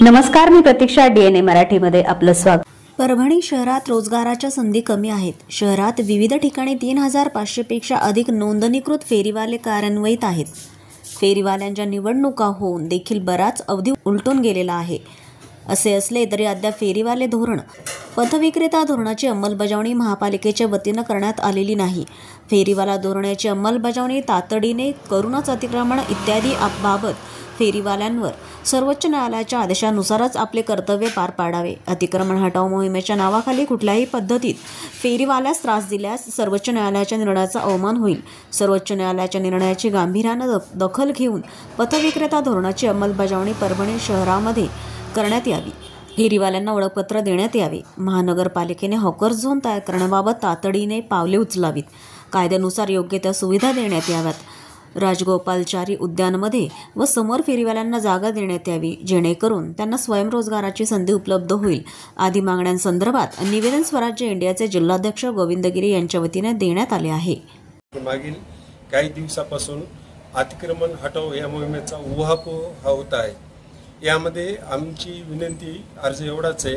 नमस्कार, मी प्रतीक्षा. DNA मराठीमध्ये आपलं स्वागत. परभणी शहरात रोजगाराच्या संधी कमी आहेत. शहरात विविध ठिकाणी 3,500 पेक्षा अधिक नोंदणीकृत फेरीवाले कार्यान्वित आहेत. फेरीवाल्यांच्या निवडणुका होऊन देखील बराच अवधी उलटून गेलेला आहे. असे असले तरी अद्याप फेरीवाले धोरण, पथविक्रेता धोरणाची अंमलबजावणी महापालिकेच्या वतीनं करण्यात आलेली नाही. फेरीवाला धोरणाची अंमलबजावणी तातडीने करूनच अतिक्रमण इत्यादी बाबत फेरीवाल्यांवर सर्वोच्च न्यायालयाच्या आदेशानुसारच आपले कर्तव्य पार पाडावे. अतिक्रमण हटाव मोहिमेच्या नावाखाली कुठल्याही पद्धतीत फेरीवाल्यास त्रास दिल्यास सर्वोच्च न्यायालयाच्या निर्णयाचा अवमान होईल. सर्वोच्च न्यायालयाच्या निर्णयाची गांभीर्यानं दखल घेऊन पथविक्रेता धोरणाची अंमलबजावणी परभणी शहरामध्ये करण्यात यावी. फेरीवाल्यांना ओळखपत्र देण्यात यावे. महानगरपालिकेने हॉकर झोन तयार करण्याबाबत तातडीने पावले उचलावीत. कायद्यानुसार योग्य त्या सुविधा देण्यात याव्यात. राजगोपालचारी उद्यानमध्ये व समोर फेरीवाल्यांना जागा देण्यात यावी, जेणेकरून त्यांना स्वयंरोजगाराची संधी उपलब्ध होईल. आदी मागण्यांसंदर्भात निवेदन स्वराज्य इंडियाचे जिल्हाध्यक्ष गोविंद गिरी यांच्या वतीने देण्यात आले आहे. मागील काही दिवसापासून अतिक्रमण हटाव या मोहिमेचा उहापोह हा होत आहे. यामध्ये आमची विनंती अर्ज एवढाच आहे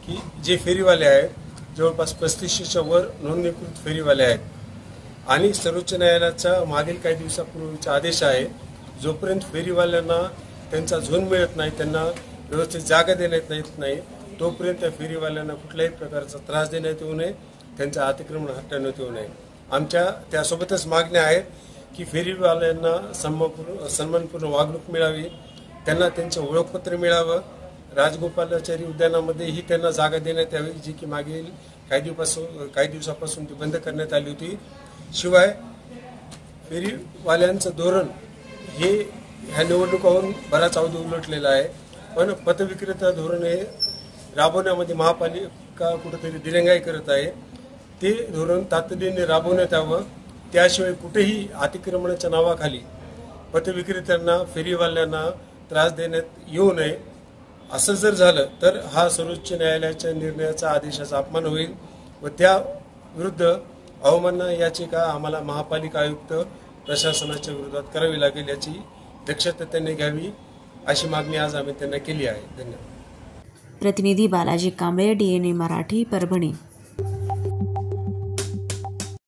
की जे फेरीवाले आहेत, जवळपास 3500च्या वर नोंदणीकृत फेरीवाले आहेत आणि सर्वोच्च न्यायालयाचा मागील काही दिवसापूर्वीचा आदेश आहे, जोपर्यंत फेरीवाल्यांना त्यांचा झोन मिळत नाही, त्यांना व्यवस्थित जागा देण्यात येत नाही, तोपर्यंत त्या फेरीवाल्यांना कुठल्याही प्रकारचा त्रास देण्यात येऊ नये, त्यांचं अतिक्रमण हटवण्यात येऊ नये. आमच्या त्यासोबतच मागण्या आहेत की फेरीवाल्यांना सन्मानपूर्ण वागणूक मिळावी, त्यांना त्यांचं ओळखपत्र मिळावं. राजगोपालाचारी उद्यानामध्येही त्यांना जागा देण्यात यावी, जी की मागील काही दिवसापासून ती बंद करण्यात आली होती. शिवाय फेरीवाल्यांचं धोरण हे ह्या निवडणुकावरून बराच अवधी उलटलेला आहे, पण पथविक्रेता धोरण हे राबवण्यामध्ये महापालिका कुठेतरी दिरंगाई करत आहे. ते धोरण तातडीने राबवण्यात यावं. त्याशिवाय कुठेही अतिक्रमणाच्या नावाखाली पथविक्रेत्यांना, फेरीवाल्यांना त्रास देण्यात येऊ नये. असं जर झालं तर हा सर्वोच्च न्यायालयाच्या निर्णयाचा, आदेशाचा अपमान होईल व त्या विरुद्ध अवमानना याचिका आम्हाला महापालिका आयुक्त प्रशासनाच्या विरोधात करावी लागेल. याची दक्षता त्यांनी घ्यावी अशी मागणी आज आम्ही त्यांना केली आहे. धन्यवाद. प्रतिनिधी बालाजी कांबळे, DNA मराठी, परभणी.